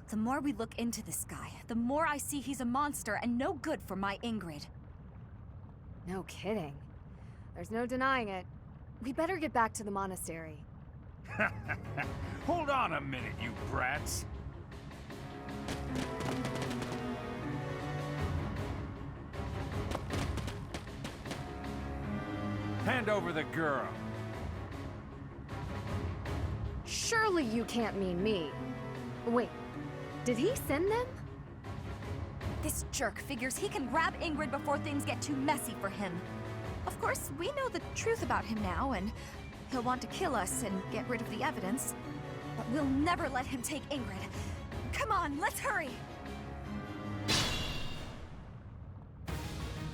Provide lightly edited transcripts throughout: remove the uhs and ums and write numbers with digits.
The more we look into this guy, the more I see he's a monster and no good for my Ingrid. No kidding. There's no denying it. We better get back to the monastery. Hold on a minute, you brats. Hand over the girl. Surely you can't mean me. Wait, did he send them? This jerk figures he can grab Ingrid before things get too messy for him. Of course, we know the truth about him now, and he'll want to kill us and get rid of the evidence. But we'll never let him take Ingrid. Come on, let's hurry!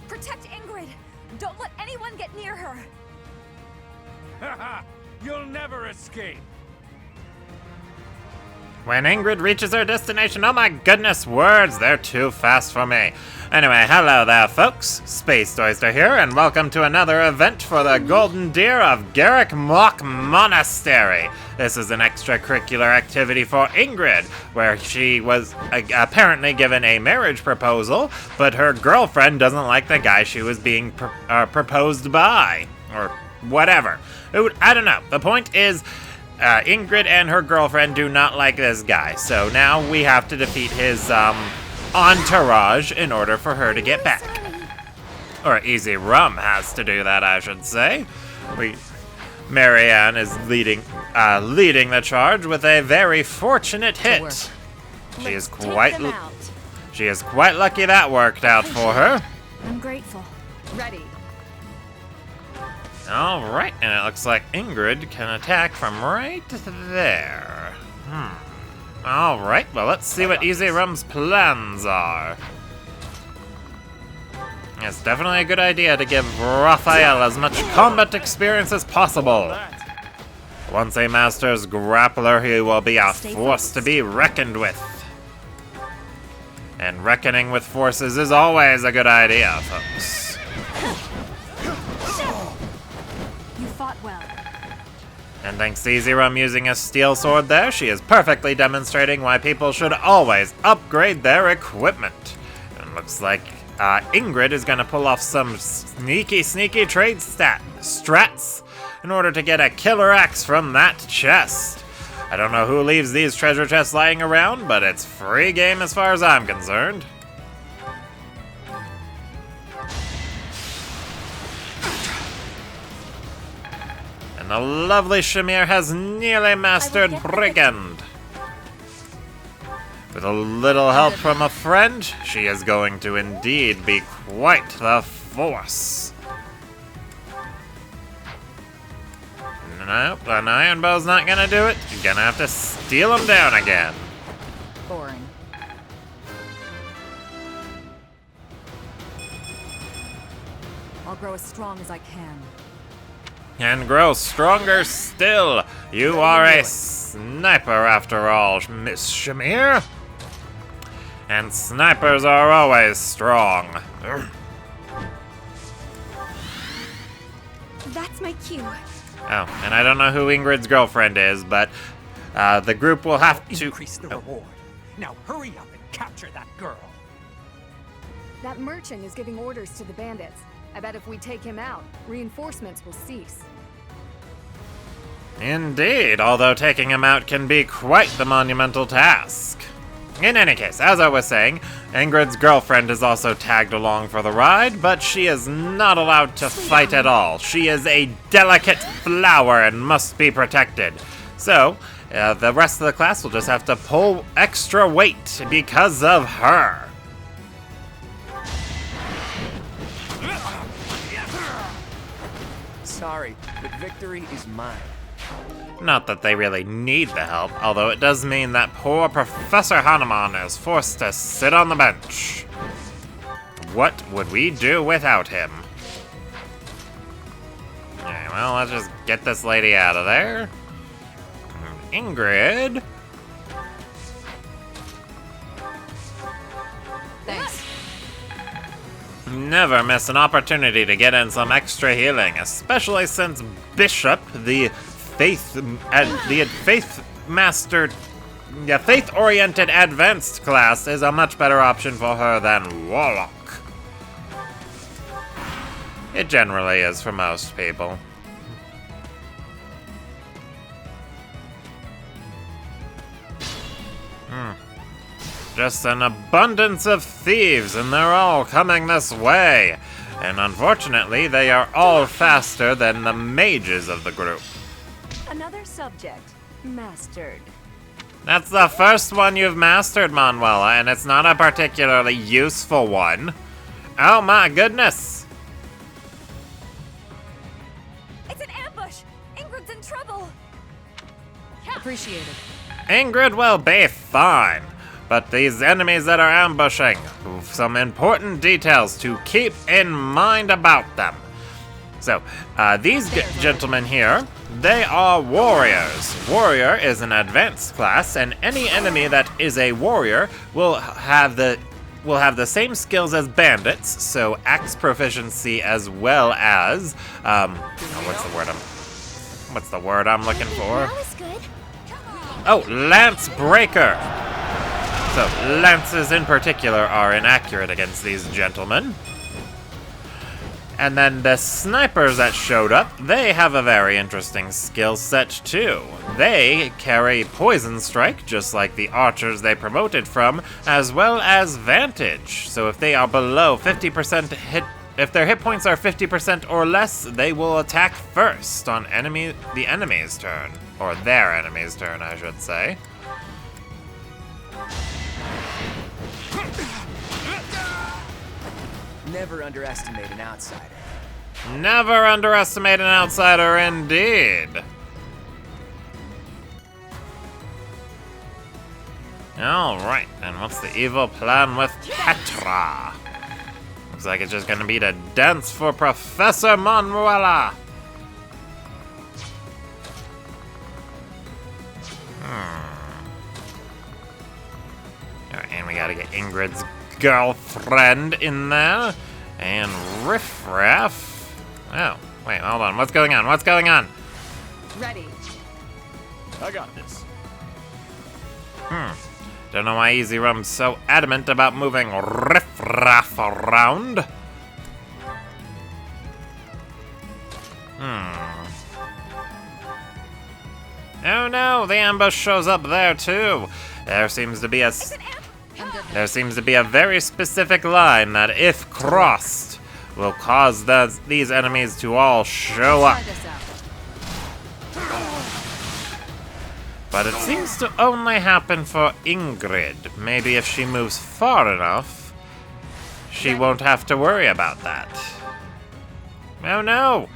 Protect Ingrid! Don't let anyone get near her! Haha! You'll never escape! When Ingrid reaches her destination, oh my goodness, words, they're too fast for me. Anyway, hello there folks, Space Oyster here, and welcome to another event for the Golden Deer of Garrick Mock Monastery. This is an extracurricular activity for Ingrid, where she was apparently given a marriage proposal, but her girlfriend doesn't like the guy she was being proposed by, or whatever. I don't know. The point is, Ingrid and her girlfriend do not like this guy, so now we have to defeat his entourage in order for her to get back. Or Easy Rum has to do that, I should say. Marianne is leading the charge with a very fortunate hit. She is quite lucky that worked out for her. I'm grateful. Ready. Alright, and it looks like Ingrid can attack from right there. Alright, well let's see what Easy Rum's plans are. It's definitely a good idea to give Raphael as much combat experience as possible. Once he masters Grappler, he will be a force to be reckoned with. And reckoning with forces is always a good idea, folks. Well. And thanks to Easy Rum using a steel sword there, she is perfectly demonstrating why people should always upgrade their equipment. And looks like Ingrid is gonna pull off some sneaky trade strats in order to get a killer axe from that chest. I don't know who leaves these treasure chests lying around, but it's free game as far as I'm concerned. And the lovely Shamir has nearly mastered Brigand. With a little help from a friend, she is going to indeed be quite the force. Nope, an iron bow's not gonna do it. You're gonna have to steal him down again. Boring. I'll grow as strong as I can. And grow stronger still. You are a sniper after all, Miss Shamir. And snipers are always strong. That's my cue. Oh, and I don't know who Ingrid's girlfriend is, but the group will have to increase the reward. Now hurry up and capture that girl. That merchant is giving orders to the bandits. I bet if we take him out, reinforcements will cease. Indeed, although taking him out can be quite the monumental task. In any case, as I was saying, Ingrid's girlfriend is also tagged along for the ride, but she is not allowed to fight at all. She is a delicate flower and must be protected. So, the rest of the class will just have to pull extra weight because of her. Sorry, but victory is mine. Not that they really need the help, although it does mean that poor Professor Hanuman is forced to sit on the bench. What would we do without him? Okay, well, let's just get this lady out of there. Ingrid. Thanks. Never miss an opportunity to get in some extra healing, especially since Bishop, the faith master the faith-oriented advanced class is a much better option for her than Warlock. It generally is for most people. Just an abundance of thieves, and they're all coming this way. And unfortunately, they are all faster than the mages of the group. Another subject mastered. That's the first one you've mastered, Manuela, and it's not a particularly useful one. Oh my goodness! It's an ambush! Ingrid's in trouble! Appreciated. Ingrid will be fine, but these enemies that are ambushing, some important details to keep in mind about them. So, these gentlemen here, they are warriors. Warrior is an advanced class, and any enemy that is a warrior will have the same skills as bandits, so axe proficiency as well as what's the word I'm looking for? Now is good. Oh, lance breaker. So lances in particular are inaccurate against these gentlemen. And then the snipers that showed up, they have a very interesting skill set too. They carry poison strike, just like the archers they promoted from, as well as vantage. So if they are below 50% hit, if their hit points are 50% or less, they will attack first on the enemy's turn. Or their enemy's turn, I should say. Never underestimate an outsider. Never underestimate an outsider, indeed. Alright, and what's the evil plan with Petra? Looks like it's just gonna be to dance for Professor Manuela. Alright, and we gotta get Ingrid's girlfriend in there. And Riffraff. Oh, wait, hold on. What's going on? What's going on? Ready. I got this. Don't know why Easy Rum's so adamant about moving Riffraff around. Oh no, the ambush shows up there too. There seems to be a very specific line that, if crossed, will cause these enemies to all show up. Try this out. But it seems to only happen for Ingrid. Maybe if she moves far enough, she won't have to worry about that. Oh no!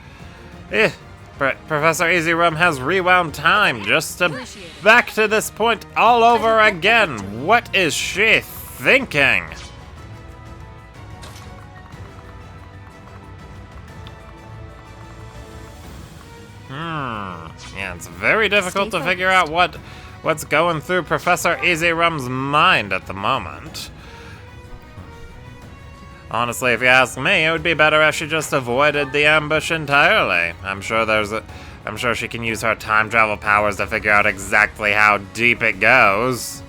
Professor Easy Rum has rewound time just to back to this point all over again. What is she thinking? Yeah, it's very difficult to figure out what's going through Professor Easy Rum's mind at the moment. Honestly, if you ask me, it would be better if she just avoided the ambush entirely. I'm sure she can use her time travel powers to figure out exactly how deep it goes.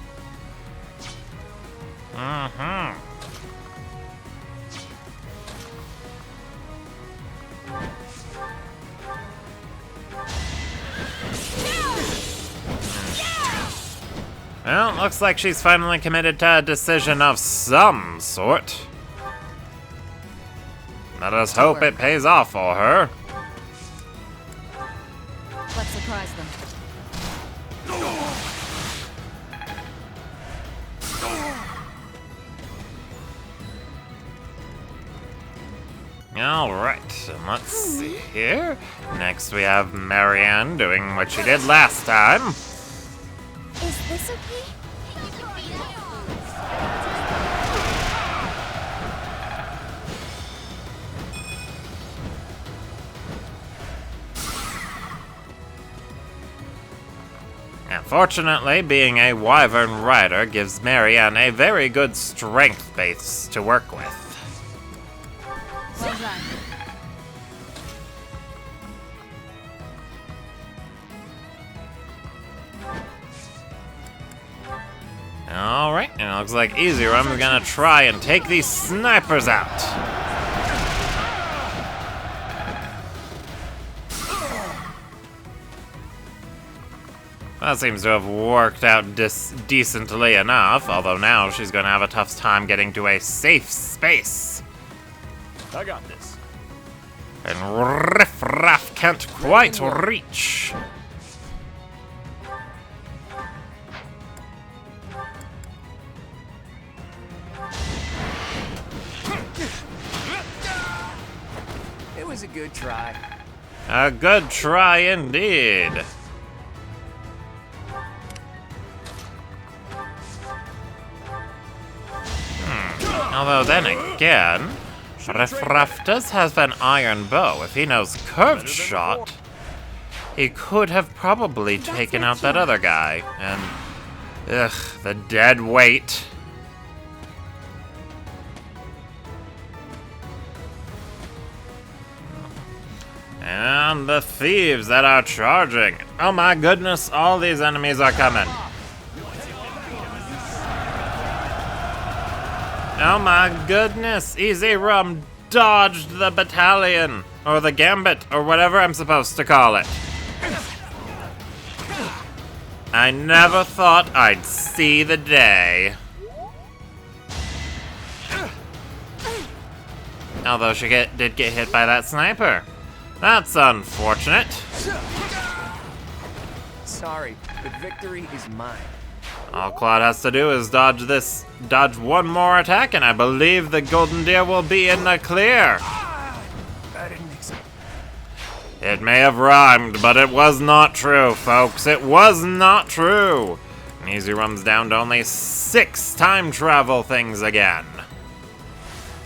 Well, looks like she's finally committed to a decision of some sort. Let us hope it pays off for her. Let's surprise them. Alright, and let's see here. Next we have Marianne doing what she did last time. Is this okay? Fortunately, being a Wyvern Rider gives Marianne a very good strength base to work with. Well done. And it looks like Easy Rum is gonna try and take these snipers out. That seems to have worked out decently enough, although now she's gonna have a tough time getting to a safe space. I got this. And Riff Raff can't quite reach. It was a good try. A good try indeed. Although then again, Riff Raff does have an iron bow. If he knows curved shot, he could have probably taken out that other guy. And, ugh, the dead weight. And the thieves that are charging. Oh my goodness, all these enemies are coming. Oh my goodness, Easy Rum dodged the battalion, or the gambit, or whatever I'm supposed to call it. I never thought I'd see the day. Although she did get hit by that sniper. That's unfortunate. Sorry, but victory is mine. All Claude has to do is dodge one more attack, and I believe the Golden Deer will be in the clear. I didn't expect. It may have rhymed, but it was not true, folks. It was not true. And Easy Rum's down to only 6 time travel things again.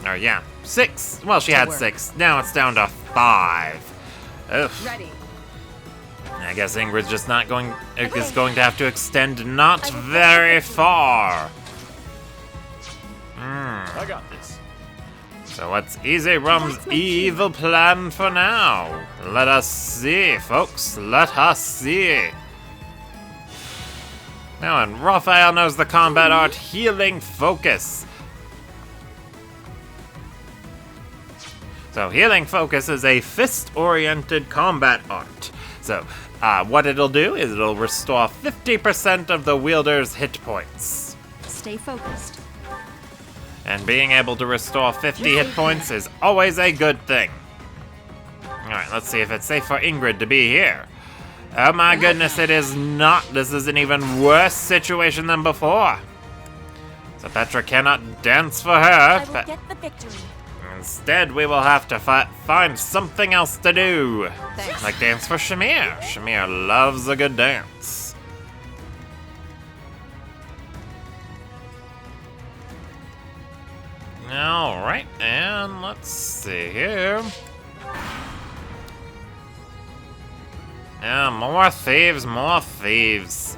Or yeah, 6. Well, she had 6. Now it's down to 5. Ugh. Ready. I guess Ingrid's just not going is going to have to extend not very far. I got this. So what's Easy Rum's evil plan for now? Let us see, folks. Let us see. Now, and Raphael knows the combat art Healing Focus. So Healing Focus is a fist-oriented combat art. So, what it'll do is it'll restore 50% of the wielder's hit points. Stay focused. And being able to restore 50 hit points is always a good thing. Alright, let's see if it's safe for Ingrid to be here. Oh my goodness, it is not. This is an even worse situation than before. So Petra cannot dance for her. I will get the victory. Instead, we will have to find something else to do. Thanks. Like dance for Shamir. Shamir loves a good dance. Alright, and let's see here. Yeah, more thieves, more thieves.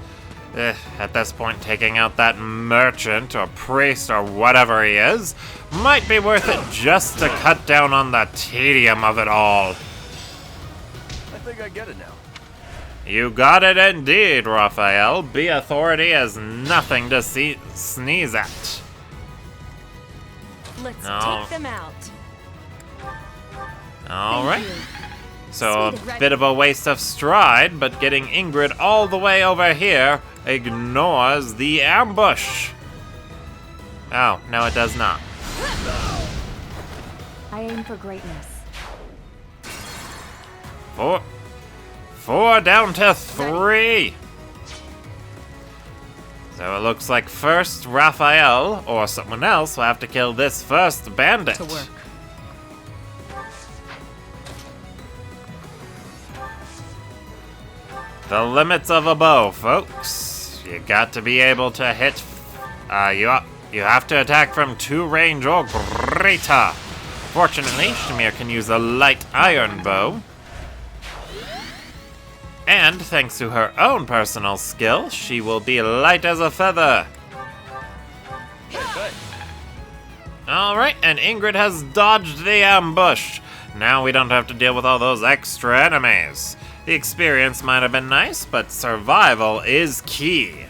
At this point, taking out that merchant or priest or whatever he is might be worth it just to cut down on the tedium of it all. I think I get it now. You got it indeed, Raphael. Be authority is nothing to sneeze at. Let's No. take them out. Alright. So a bit of a waste of stride, but getting Ingrid all the way over here ignores the ambush. Oh, no it does not. I aim for greatness. 4 down to 3. So it looks like first Raphael or someone else will have to kill this first bandit. To work. The limits of a bow, folks. You got to be able to hit. You have to attack from 2 range or greater. Fortunately, Shamir can use a light iron bow. And thanks to her own personal skill, she will be light as a feather. Alright, and Ingrid has dodged the ambush. Now we don't have to deal with all those extra enemies. The experience might have been nice, but survival is key.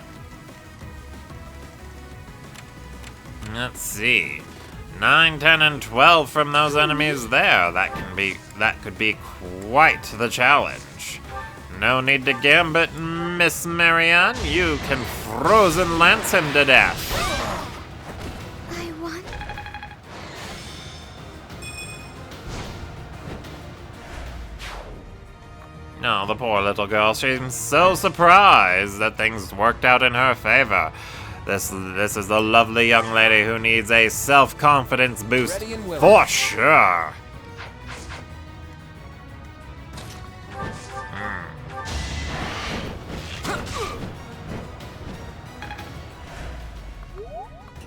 Let's see. 9, 10, and 12 from those enemies there. That could be quite the challenge. No need to gambit, Miss Marianne. You can frozen lance him to death. I won. Oh, the poor little girl. She's so surprised that things worked out in her favor. This is the lovely young lady who needs a self-confidence boost Ready and willing. for sure.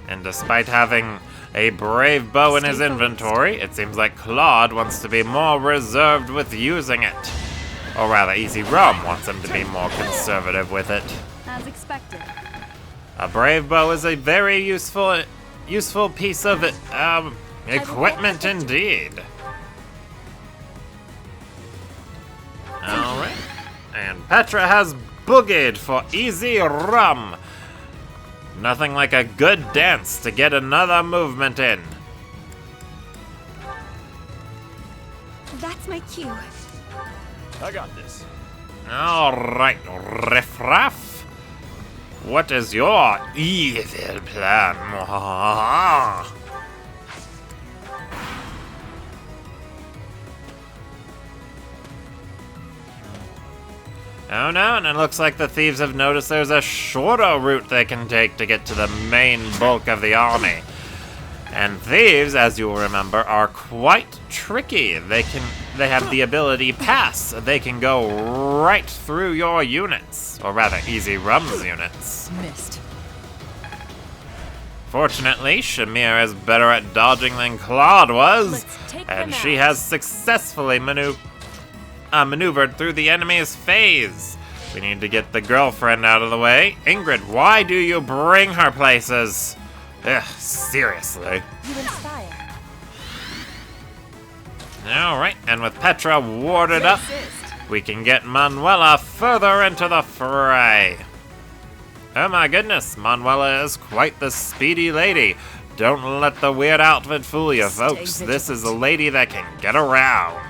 And despite having a brave bow in his inventory, it seems like Claude wants to be more reserved with using it. Or rather, Easy Rum wants him to be more conservative with it. As expected. A brave bow is a very useful piece of equipment indeed. All right, and Petra has boogied for Easy Rum. Nothing like a good dance to get another movement in. That's my cue. I got this. All right, Riff Raff. What is your evil plan? Oh no, and it looks like the thieves have noticed there's a shorter route they can take to get to the main bulk of the army. And thieves, as you will remember, are quite tricky. They have the ability pass. They can go right through your units, or rather, Easy Rum's units. Missed. Fortunately, Shamir is better at dodging than Claude was, Let's take and them she out. has successfully maneuvered through the enemy's phase. We need to get the girlfriend out of the way. Ingrid, why do you bring her places? Ugh, seriously. You inspire. Alright, and with Petra warded up, Assist. we can get Manuela further into the fray. Oh my goodness, Manuela is quite the speedy lady. Don't let the weird outfit fool you, Stay folks. This is a vigilant. lady that can get around.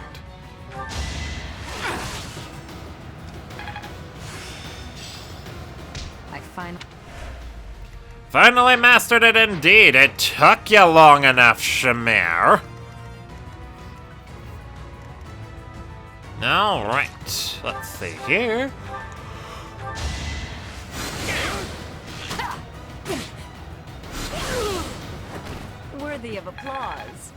Finally mastered it indeed. It took you long enough, Shamir. Alright, let's see here. Worthy of applause.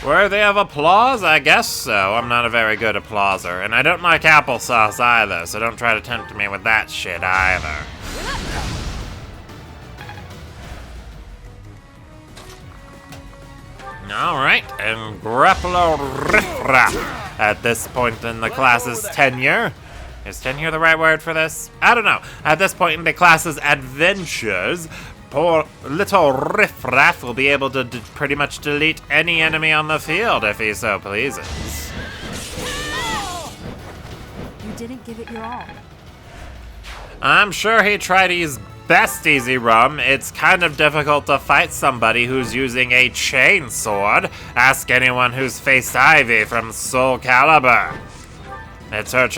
Worthy of applause? I guess so. I'm not a very good applauser. And I don't like applesauce either, so don't try to tempt me with that shit either. Alright, and Grappler Riffraff at this point in the class's tenure. Is tenure the right word for this? I don't know. At this point in the class's adventures, poor little Riffraff will be able to pretty much delete any enemy on the field if he so pleases. You didn't give it your all. I'm sure he tried his best, Easy Rum. It's kind of difficult to fight somebody who's using a chain sword. Ask anyone who's faced Ivy from Soul Calibur. It's her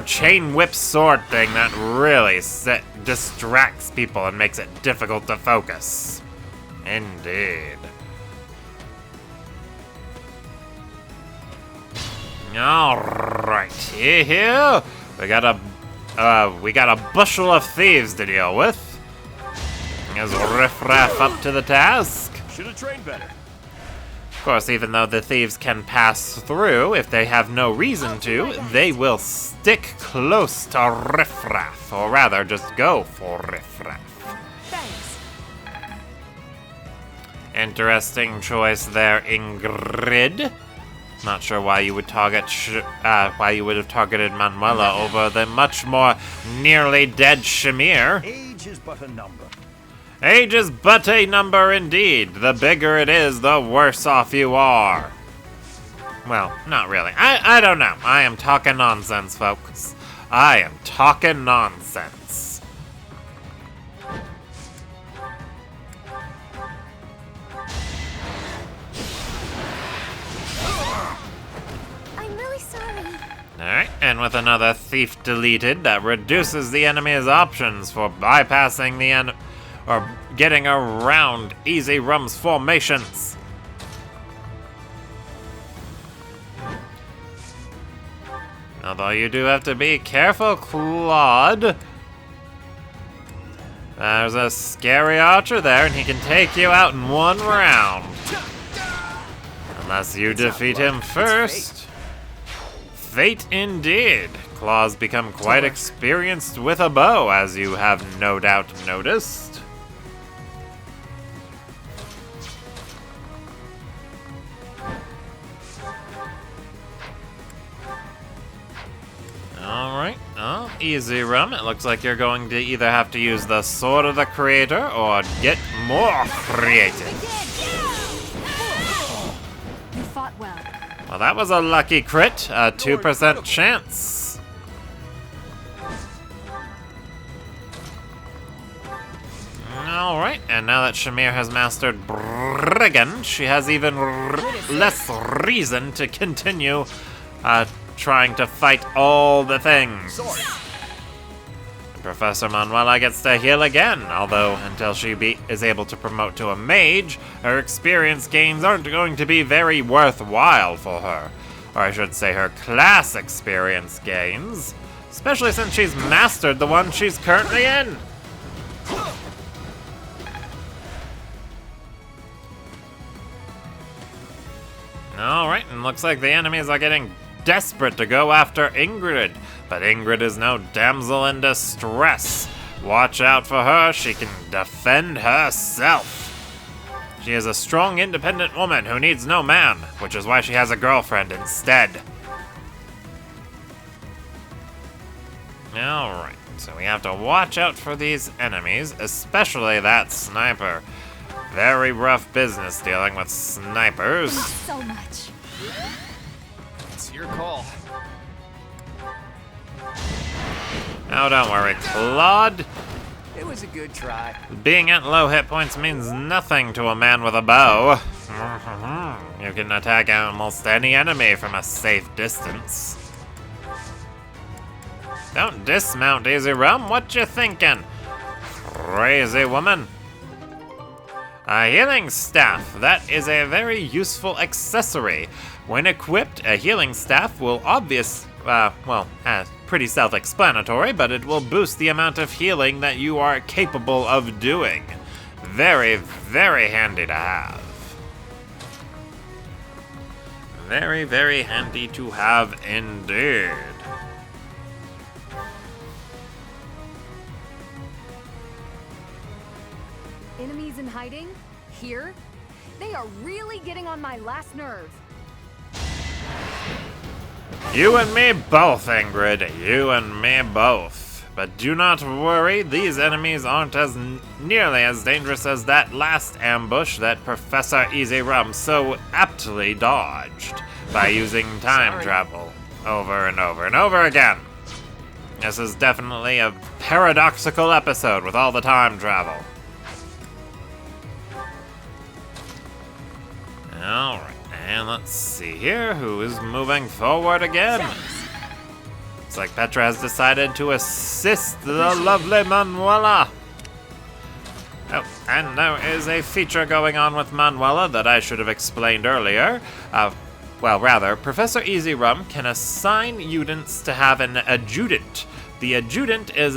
chain whip sword thing that really distracts people and makes it difficult to focus. Indeed. Alright, here we got a bushel of thieves to deal with. Is Riffraff up to the task? Should have trained better. Of course, even though the thieves can pass through, if they have no reason to, they will stick close to Riffraff, or rather, just go for Riffraff. Thanks. Interesting choice there, Ingrid. Not sure why you would why you would have targeted Manuela over the much more nearly dead Shamir. Age is but a number. Age is but a number indeed. The bigger it is, the worse off you are. Well, not really. I don't know. I am talking nonsense, folks. I am talking nonsense. Alright, and with another thief deleted, that reduces the enemy's options for bypassing the or getting around Easy Rum's formations. Although you do have to be careful, Claude. There's a scary archer there, and he can take you out in one round. Unless you defeat him first. Fate indeed. Claw's become quite experienced with a bow, as you have no doubt noticed. Alright, oh, Easy Rum. It looks like you're going to either have to use the Sword of the Creator or get more creative. You fought well. Well, that was a lucky crit, a 2% chance. Alright, and now that Shamir has mastered Brigand, she has even less reason to continue trying to fight all the things. Professor Manuela gets to heal again, although until she is able to promote to a mage, her experience gains aren't going to be very worthwhile for her. Or I should say her class experience gains, especially since she's mastered the one she's currently in. Alright, and looks like the enemies are getting desperate to go after Ingrid, but Ingrid is no damsel in distress. Watch out for her, she can defend herself. She is a strong, independent woman who needs no man, which is why she has a girlfriend instead. Alright, so we have to watch out for these enemies, especially that sniper. Very rough business dealing with snipers. So much. It's your call. Oh, don't worry, Claude. It was a good try. Being at low hit points means nothing to a man with a bow. You can attack almost any enemy from a safe distance. Don't dismount, Easy Rum. What you thinking? Crazy woman. A healing staff. That is a very useful accessory. When equipped, a healing staff will pretty self-explanatory, but it will boost the amount of healing that you are capable of doing. Very, very handy to have. Very, very handy to have indeed. Enemies in hiding? Here? They are really getting on my last nerve. You and me both, Ingrid. You and me both. But do not worry, these enemies aren't nearly as dangerous as that last ambush that Professor Easy Rum so aptly dodged by using time travel over and over and over again. This is definitely a paradoxical episode with all the time travel. Alright, and let's see here, who is moving forward again? Looks like Petra has decided to assist the lovely Manuela. Oh, and there is a feature going on with Manuela that I should have explained earlier. Professor Easy Rum can assign units to have an adjutant. The adjutant is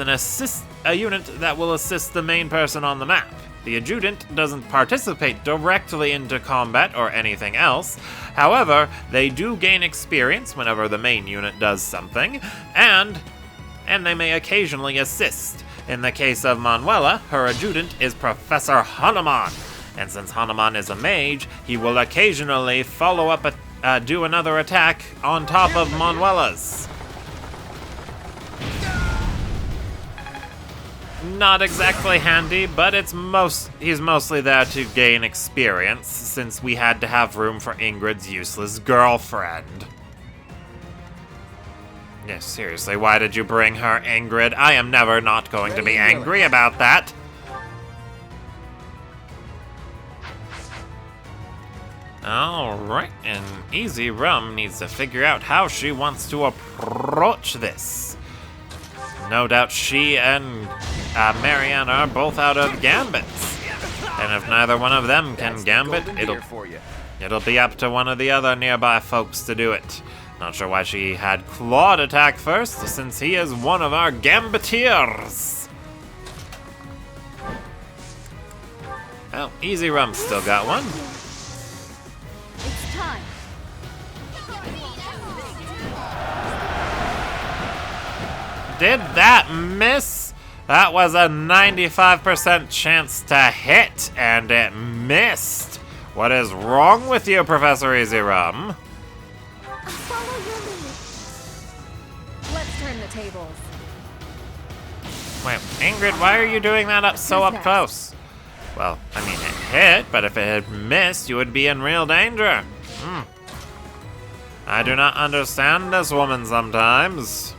a unit that will assist the main person on the map. The adjutant doesn't participate directly into combat or anything else. However, they do gain experience whenever the main unit does something, and they may occasionally assist. In the case of Manuela, her adjutant is Professor Hanuman, and since Hanuman is a mage, he will occasionally follow up do another attack on top of Manuela's. Not exactly handy, but he's mostly there to gain experience, since we had to have room for Ingrid's useless girlfriend. Yeah, seriously, why did you bring her, Ingrid? I am never not going to be angry about that. Alright, and Easy Rum needs to figure out how she wants to approach this. No doubt she and Marianne are both out of gambits. And if neither one of them can gambit, it'll be up to one of the other nearby folks to do it. Not sure why she had Claude attack first, since he is one of our gambiteers. Well, Easy Rum still got one. It's time. Did that miss? That was a 95% chance to hit, and it missed. What is wrong with you, Professor Easy Rum? Follow your lead. Let's turn the tables. Wait, Ingrid, why are you doing that so up close? Well, I mean, it hit, but if it had missed, you would be in real danger. I do not understand this woman sometimes.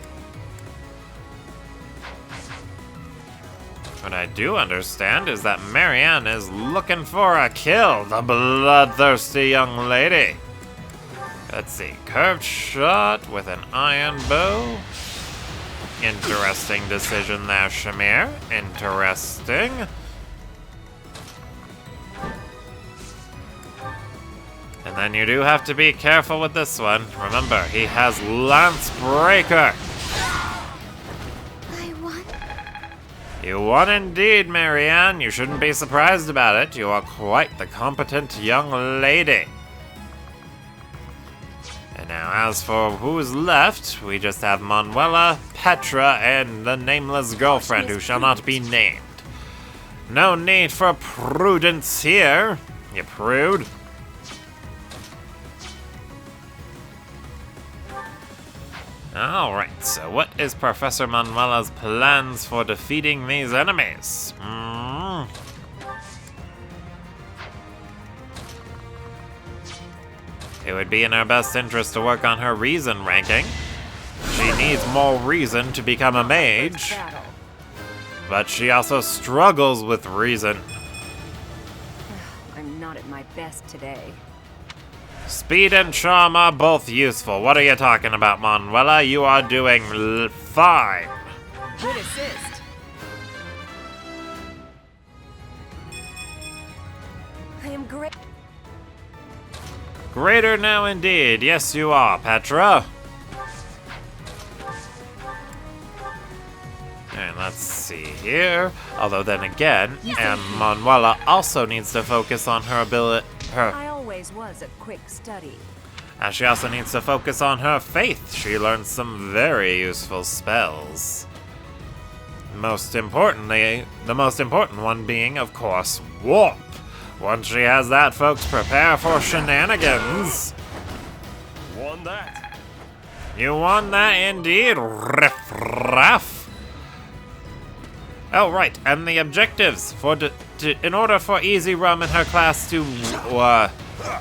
What I do understand is that Marianne is looking for a kill, the bloodthirsty young lady. Let's see, curved shot with an iron bow. Interesting decision there, Shamir. Interesting. And then you do have to be careful with this one. Remember, he has Lance Breaker. I won. You won indeed, Marianne. You shouldn't be surprised about it. You are quite the competent young lady. And now, as for who's left, we just have Manuela, Petra, and the nameless girlfriend who shall not be named. No need for prudence here, you prude. Alright, so what is Professor Manuela's plans for defeating these enemies? It would be in her best interest to work on her reason ranking. She needs more reason to become a mage. But she also struggles with reason. I'm not at my best today. Speed and charm are both useful. What are you talking about, Manuela? You are doing fine. Good assist. I am great. Greater now indeed. Yes, you are, Petra. And let's see here. Although then again, and Manuela also needs to focus on her ability. I always was a quick study. And she also needs to focus on her faith. She learned some very useful spells. Most importantly, the most important one being, of course, warp. Once she has that, folks, prepare for shenanigans. Won that. You won that indeed, Riff Raff. Oh, right, and the objectives for in order for Easy Rum and her class to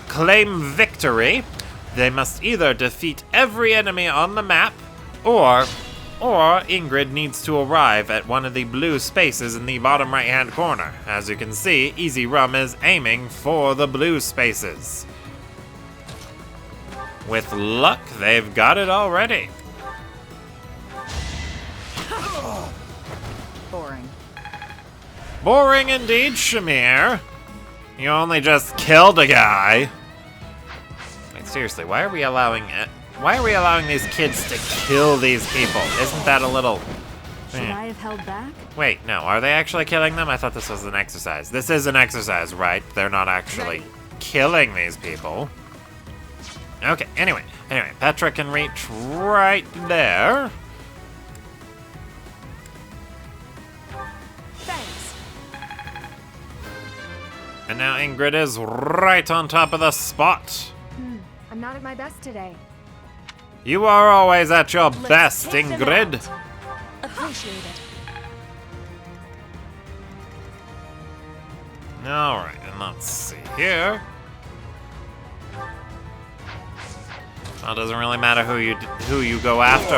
claim victory, they must either defeat every enemy on the map, or Ingrid needs to arrive at one of the blue spaces in the bottom right-hand corner. As you can see, Easy Rum is aiming for the blue spaces. With luck, they've got it already. Boring. Boring indeed, Shamir. You only just killed a guy. Wait, seriously, why are we allowing these kids to kill these people? Isn't that a little... Should I have held back? Wait, no, are they actually killing them? I thought this was an exercise. This is an exercise, right? They're not actually killing these people. Okay, anyway, Petra can reach right there. Thanks. And now Ingrid is right on top of the spot. I'm not at my best today. You are always at your Let's best, take them Ingrid. out. Appreciate it. Alright, and let's see here. Well, it doesn't really matter who you go after.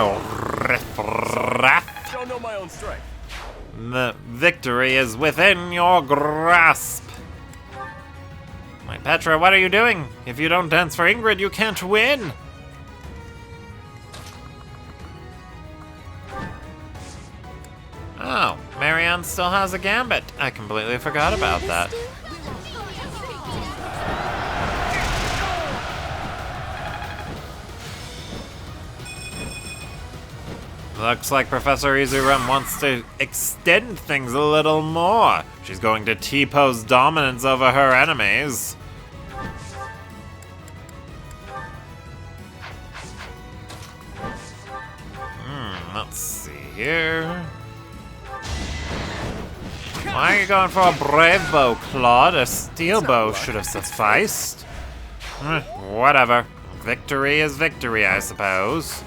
Don't know my own strength. The victory is within your grasp. Wait, Petra, what are you doing? If you don't dance for Ingrid, you can't win! Oh, Marianne still has a gambit. I completely forgot about that. Looks like Professor Izurum wants to extend things a little more. She's going to T-pose dominance over her enemies. Let's see here. Why are you going for a brave bow, Claude? A steel bow should have sufficed. Whatever. Victory is victory, I suppose.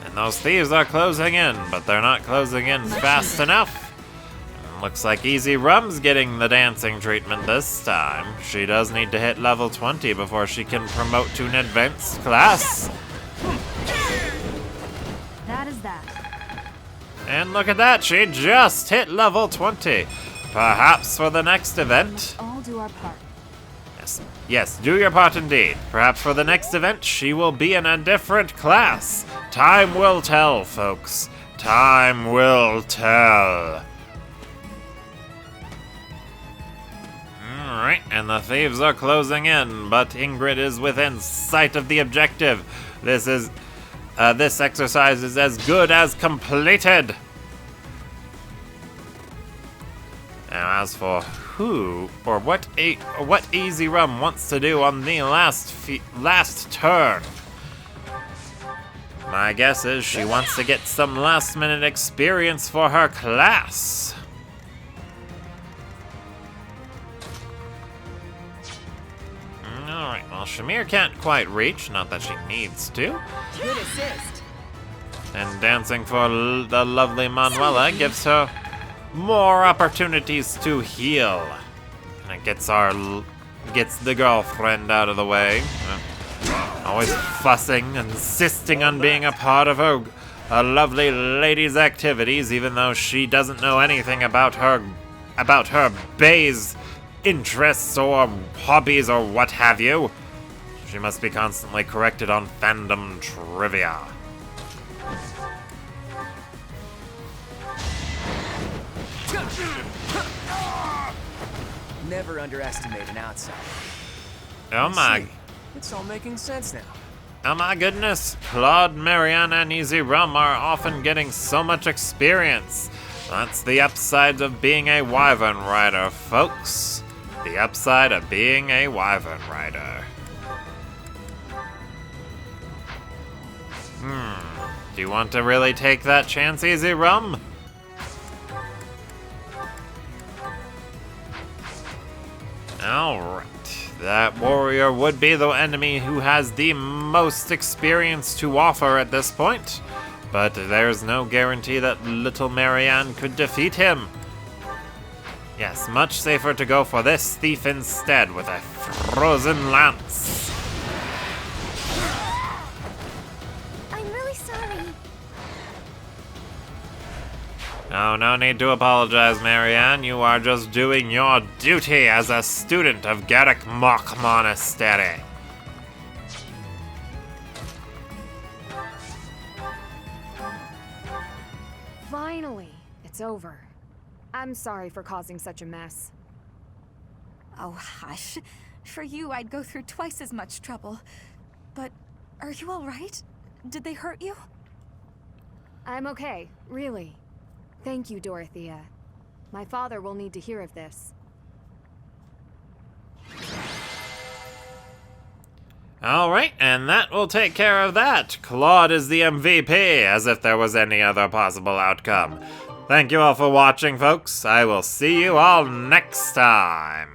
And those thieves are closing in, but they're not closing in fast enough. Looks like Easy Rum's getting the dancing treatment this time. She does need to hit level 20 before she can promote to an advanced class. That is that. And look at that, she just hit level 20. Perhaps for the next event. All do our part. Yes, do your part indeed. Perhaps for the next event, she will be in a different class. Time will tell, folks. Time will tell. Alright, and the thieves are closing in, but Ingrid is within sight of the objective. This exercise is as good as completed. Now, as for who or what Easy Rum wants to do on the last turn, my guess is she wants to get some last-minute experience for her class. Alright, well, Shamir can't quite reach, not that she needs to. Good assist. And dancing for the lovely Manuela gives her more opportunities to heal. And it gets the girlfriend out of the way. Always fussing, insisting on being a part of a lovely lady's activities, even though she doesn't know anything about her bae's interests or hobbies or what have you. She must be constantly corrected on fandom trivia. Never underestimate an outsider. Oh my. It's all making sense now. Oh my goodness, Claude, Marianne, and Easy Rum are often getting so much experience. That's the upside of being a Wyvern Rider, folks. The upside of being a Wyvern Rider. Do you want to really take that chance, Easy Rum? Alright. That warrior would be the enemy who has the most experience to offer at this point, but there's no guarantee that little Marianne could defeat him. Yes, much safer to go for this thief instead with a frozen lance. I'm really sorry. Oh, no need to apologize, Marianne. You are just doing your duty as a student of Garrick Mock Monastery. Finally, it's over. I'm sorry for causing such a mess. Oh, hush. For you, I'd go through twice as much trouble. But are you all right? Did they hurt you? I'm okay, really. Thank you, Dorothea. My father will need to hear of this. Alright, and that will take care of that. Claude is the MVP, as if there was any other possible outcome. Thank you all for watching, folks. I will see you all next time.